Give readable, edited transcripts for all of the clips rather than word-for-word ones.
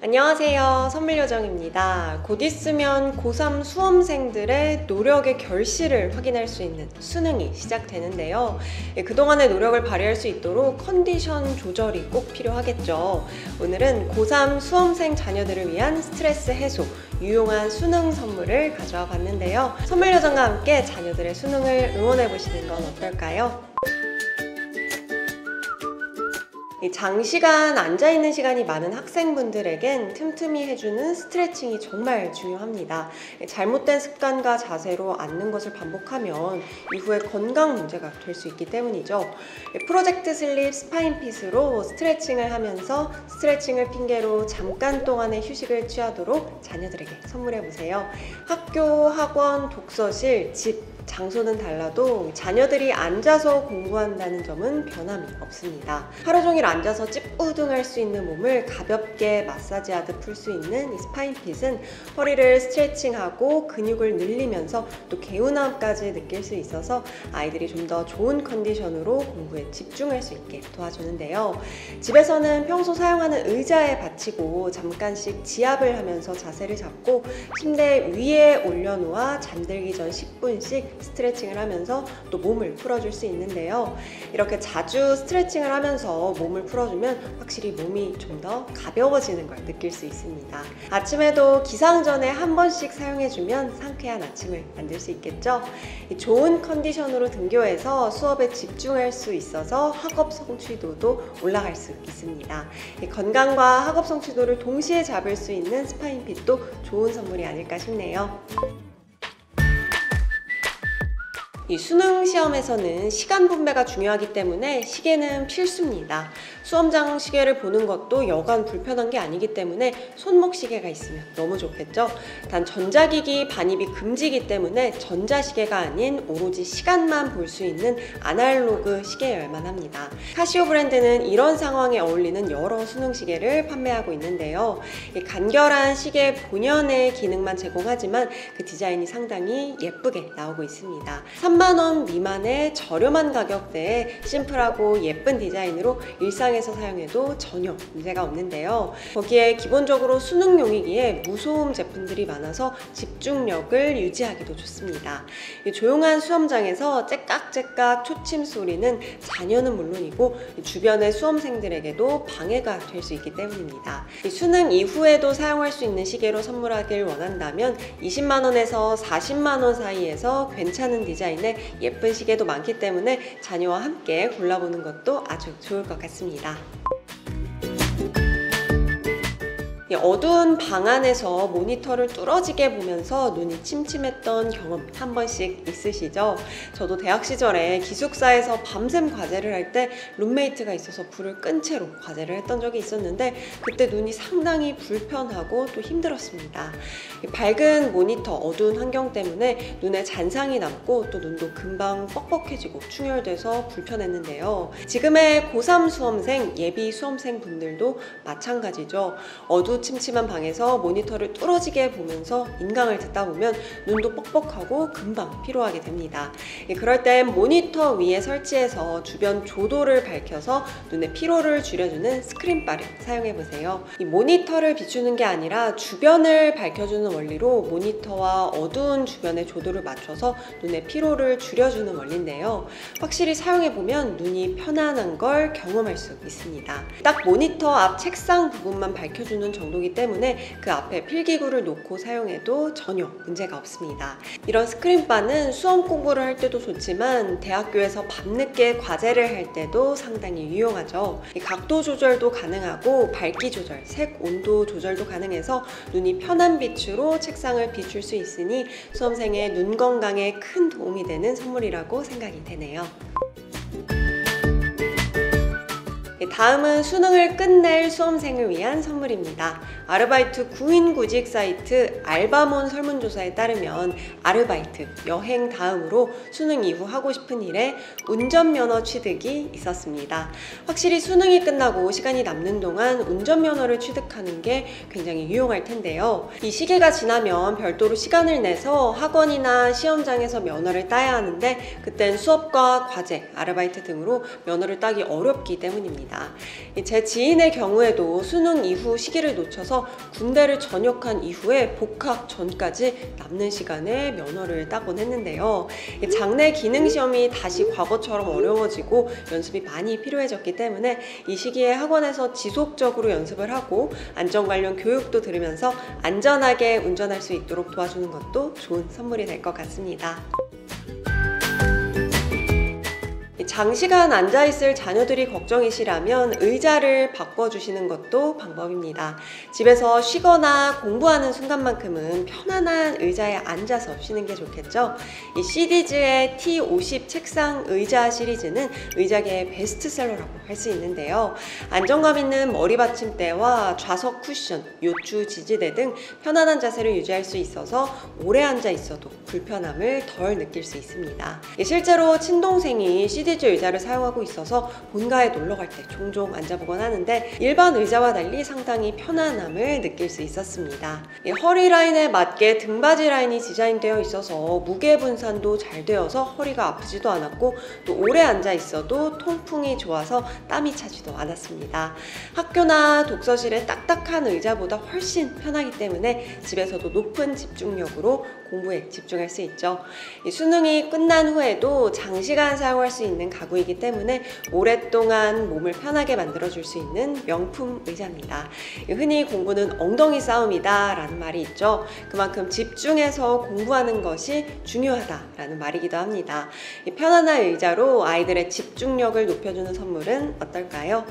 안녕하세요. 선물요정입니다. 곧 있으면 고3 수험생들의 노력의 결실을 확인할 수 있는 수능이 시작되는데요. 그동안의 노력을 발휘할 수 있도록 컨디션 조절이 꼭 필요하겠죠. 오늘은 고3 수험생 자녀들을 위한 스트레스 해소, 유용한 수능 선물을 가져와 봤는데요. 선물요정과 함께 자녀들의 수능을 응원해 보시는 건 어떨까요? 장시간 앉아있는 시간이 많은 학생분들에겐 틈틈이 해주는 스트레칭이 정말 중요합니다. 잘못된 습관과 자세로 앉는 것을 반복하면 이후에 건강 문제가 될 수 있기 때문이죠. 프로젝트 슬립 스파인핏으로 스트레칭을 하면서 스트레칭을 핑계로 잠깐 동안의 휴식을 취하도록 자녀들에게 선물해보세요. 학교, 학원, 독서실, 집, 장소는 달라도 자녀들이 앉아서 공부한다는 점은 변함이 없습니다. 하루 종일 앉아서 찌뿌둥할 수 있는 몸을 가볍게 마사지하듯 풀 수 있는 이 스파인핏은 허리를 스트레칭하고 근육을 늘리면서 또 개운함까지 느낄 수 있어서 아이들이 좀 더 좋은 컨디션으로 공부에 집중할 수 있게 도와주는데요. 집에서는 평소 사용하는 의자에 받치고 잠깐씩 지압을 하면서 자세를 잡고 침대 위에 올려놓아 잠들기 전 10분씩 스트레칭을 하면서 또 몸을 풀어줄 수 있는데요. 이렇게 자주 스트레칭을 하면서 몸을 풀어주면 확실히 몸이 좀 더 가벼워지는 걸 느낄 수 있습니다. 아침에도 기상 전에 한 번씩 사용해주면 상쾌한 아침을 만들 수 있겠죠. 좋은 컨디션으로 등교해서 수업에 집중할 수 있어서 학업 성취도도 올라갈 수 있습니다. 건강과 학업 성취도를 동시에 잡을 수 있는 스파인핏도 좋은 선물이 아닐까 싶네요. 이 수능 시험에서는 시간 분배가 중요하기 때문에 시계는 필수입니다. 수험장 시계를 보는 것도 여간 불편한 게 아니기 때문에 손목 시계가 있으면 너무 좋겠죠. 단 전자기기 반입이 금지이기 때문에 전자시계가 아닌 오로지 시간만 볼 수 있는 아날로그 시계여야만 합니다. 카시오 브랜드는 이런 상황에 어울리는 여러 수능 시계를 판매하고 있는데요. 간결한 시계 본연의 기능만 제공하지만 그 디자인이 상당히 예쁘게 나오고 있습니다. 3만원 미만의 저렴한 가격대에 심플하고 예쁜 디자인으로 일상에서 사용해도 전혀 문제가 없는데요. 거기에 기본적으로 수능용이기에 무소음 제품들이 많아서 집중력을 유지하기도 좋습니다. 조용한 수험장에서 째깍째깍 초침 소리는 자녀는 물론이고 주변의 수험생들에게도 방해가 될 수 있기 때문입니다. 수능 이후에도 사용할 수 있는 시계로 선물하길 원한다면 20만원에서 40만원 사이에서 괜찮은 디자인의 예쁜 시계도 많기 때문에 자녀와 함께 골라보는 것도 아주 좋을 것 같습니다. 어두운 방 안에서 모니터를 뚫어지게 보면서 눈이 침침했던 경험 한 번씩 있으시죠? 저도 대학 시절에 기숙사에서 밤샘 과제를 할 때 룸메이트가 있어서 불을 끈 채로 과제를 했던 적이 있었는데 그때 눈이 상당히 불편하고 또 힘들었습니다. 밝은 모니터, 어두운 환경 때문에 눈에 잔상이 남고 또 눈도 금방 뻑뻑해지고 충혈돼서 불편했는데요. 지금의 고3 수험생, 예비 수험생 분들도 마찬가지죠. 침침한 방에서 모니터를 뚫어지게 보면서 인강을 듣다 보면 눈도 뻑뻑하고 금방 피로하게 됩니다. 그럴 땐 모니터 위에 설치해서 주변 조도를 밝혀서 눈의 피로를 줄여주는 스크린바를 사용해보세요. 이 모니터를 비추는 게 아니라 주변을 밝혀주는 원리로 모니터와 어두운 주변의 조도를 맞춰서 눈의 피로를 줄여주는 원리인데요. 확실히 사용해보면 눈이 편안한 걸 경험할 수 있습니다. 딱 모니터 앞 책상 부분만 밝혀주는 정도이기 때문에 그 앞에 필기구를 놓고 사용해도 전혀 문제가 없습니다. 이런 스크린바는 수험 공부를 할 때도 좋지만 대학교에서 밤늦게 과제를 할 때도 상당히 유용하죠. 각도 조절도 가능하고 밝기 조절, 색 온도 조절도 가능해서 눈이 편한 빛으로 책상을 비출 수 있으니 수험생의 눈 건강에 큰 도움이 되는 선물이라고 생각이 되네요. 다음은 수능을 끝낼 수험생을 위한 선물입니다. 아르바이트 구인구직 사이트 알바몬 설문조사에 따르면 아르바이트, 여행 다음으로 수능 이후 하고 싶은 일에 운전면허 취득이 있었습니다. 확실히 수능이 끝나고 시간이 남는 동안 운전면허를 취득하는 게 굉장히 유용할 텐데요. 이 시기가 지나면 별도로 시간을 내서 학원이나 시험장에서 면허를 따야 하는데 그땐 수업과 과제, 아르바이트 등으로 면허를 따기 어렵기 때문입니다. 제 지인의 경우에도 수능 이후 시기를 놓쳐서 있어서 군대를 전역한 이후에 복학 전까지 남는 시간에 면허를 따곤 했는데요. 장내 기능 시험이 다시 과거처럼 어려워지고 연습이 많이 필요해졌기 때문에 이 시기에 학원에서 지속적으로 연습을 하고 안전 관련 교육도 들으면서 안전하게 운전할 수 있도록 도와주는 것도 좋은 선물이 될 것 같습니다. 장시간 앉아있을 자녀들이 걱정이시라면 의자를 바꿔주시는 것도 방법입니다. 집에서 쉬거나 공부하는 순간만큼은 편안한 의자에 앉아서 쉬는 게 좋겠죠. 이 시디즈의 T50 책상 의자 시리즈는 의자계의 베스트셀러라고 할 수 있는데요. 안정감 있는 머리 받침대와 좌석 쿠션, 요추 지지대 등 편안한 자세를 유지할 수 있어서 오래 앉아 있어도 불편함을 덜 느낄 수 있습니다. 실제로 친동생이 시디즈 의자를 사용하고 있어서 본가에 놀러 갈 때 종종 앉아보곤 하는데 일반 의자와 달리 상당히 편안함을 느낄 수 있었습니다. 허리 라인에 맞게 등받이 라인이 디자인되어 있어서 무게 분산도 잘 되어서 허리가 아프지도 않았고 또 오래 앉아 있어도 통풍이 좋아서 땀이 차지도 않았습니다. 학교나 독서실의 딱딱한 의자보다 훨씬 편하기 때문에 집에서도 높은 집중력으로 공부에 집중할 수 있죠. 수능이 끝난 후에도 장시간 사용할 수 있는 가구이기 때문에 오랫동안 몸을 편하게 만들어줄 수 있는 명품 의자입니다. 흔히 공부는 엉덩이 싸움이다 라는 말이 있죠. 그만큼 집중해서 공부하는 것이 중요하다라는 말이기도 합니다. 편안한 의자로 아이들의 집중력을 높여주는 선물은 어떨까요?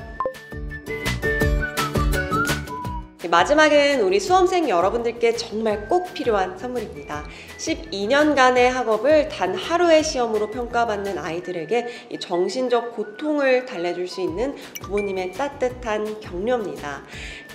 마지막은 우리 수험생 여러분들께 정말 꼭 필요한 선물입니다. 12년간의 학업을 단 하루의 시험으로 평가받는 아이들에게 정신적 고통을 달래줄 수 있는 부모님의 따뜻한 격려입니다.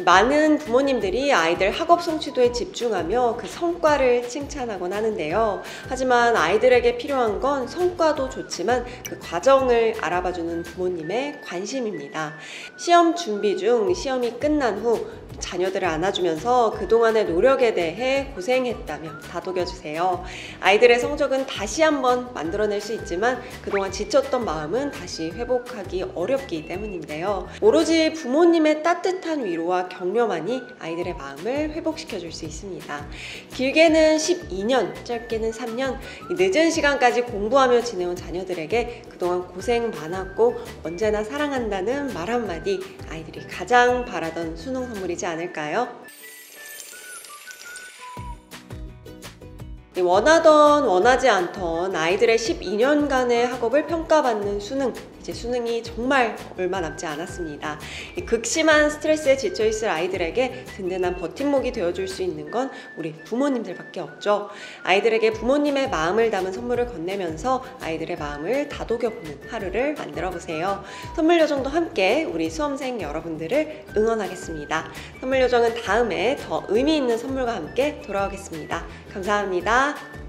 많은 부모님들이 아이들 학업 성취도에 집중하며 그 성과를 칭찬하곤 하는데요. 하지만 아이들에게 필요한 건 성과도 좋지만 그 과정을 알아봐주는 부모님의 관심입니다. 시험 준비 중 시험이 끝난 후 자녀들을 안아주면서 그동안의 노력에 대해 고생했다며 다독여주세요. 아이들의 성적은 다시 한번 만들어낼 수 있지만 그동안 지쳤던 마음은 다시 회복하기 어렵기 때문인데요. 오로지 부모님의 따뜻한 위로와 격려만이 아이들의 마음을 회복시켜줄 수 있습니다. 길게는 12년, 짧게는 3년, 늦은 시간까지 공부하며 지내온 자녀들에게 그동안 고생 많았고 언제나 사랑한다는 말 한마디 아이들이 가장 바라던 수능 선물이지 않을까요? 원하던 원하지 않던 아이들의 12년간의 학업을 평가받는 수능, 이제 수능이 정말 얼마 남지 않았습니다. 극심한 스트레스에 지쳐있을 아이들에게 든든한 버팀목이 되어줄 수 있는 건 우리 부모님들밖에 없죠. 아이들에게 부모님의 마음을 담은 선물을 건네면서 아이들의 마음을 다독여보는 하루를 만들어보세요. 선물요정도 함께 우리 수험생 여러분들을 응원하겠습니다. 선물요정은 다음에 더 의미 있는 선물과 함께 돌아오겠습니다. 감사합니다.